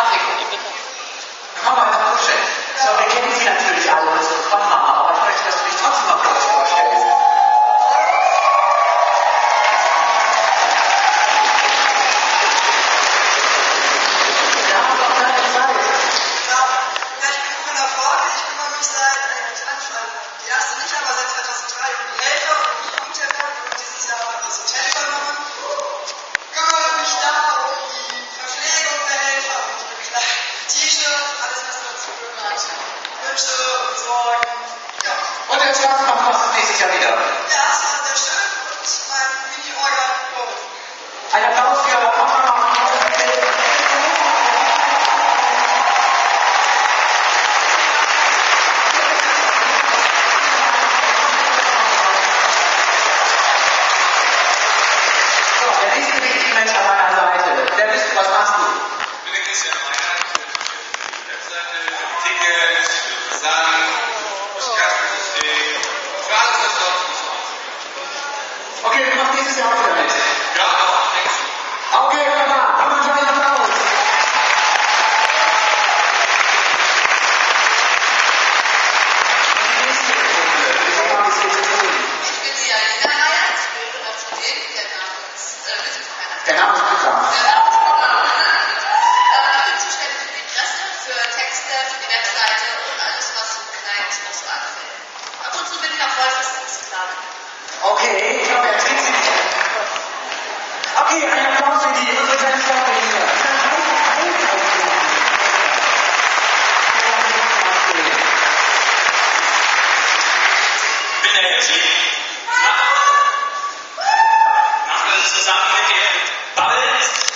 Patrick, komm mal ins Bullshit. So, wir kennen Sie natürlich alle, unsere Konmama, aber ich möchte, dass du dich trotzdem mal kurz vorstellst. Wir haben doch keine Zeit. Ja, ich bin von der Frage, ich kümmere mich seit, die erste nicht, aber seit 2003 um die Helfer und um die Jugendherberge und dieses Jahr Assistentin übernommen. Kümmere mich da um die Verpflegung der Helfer und die Bekleidung, T-Shirt, alles was dazu gehört. Wünsche und Sorgen, ja. Und den Spaß machen wir uns nächstes Jahr wieder. Ja, es war sehr schön und mein Mini-Orga, Ein Applaus für Konmama. Der nächste wichtige Mensch an meiner Seite. Wer bist du? Was machst du? Ich bin der Christian Meyer, ich bin für die Webseite, für die Tickets, für den Versand, für das Kassensystem, für alles, was sonst muss man. Okay, du machst nächstes Jahr auch wieder mit. Ja, auch, denkst du. Okay, wunderbar. Komm mal einen Applaus. Und die nächste Runde. Wir haben es hier zu tun. Ich bin die Alina Meyer, ich gehöre dazu den, der Name ist Mittelkeiner. Der Name ist bekannt. Ich bin zuständig für die Presse, für Texte, für die Webseite und alles, was so klein ist, noch so anfällt. Ab und zu bin ich auch Vollverständnisklage. Okay, ich glaube, er trägt sie nicht. Okay, ein Applaus für die unsere kleine Staffel hier. Ich bin der Herr Mache das zusammen mit dem Bubble ist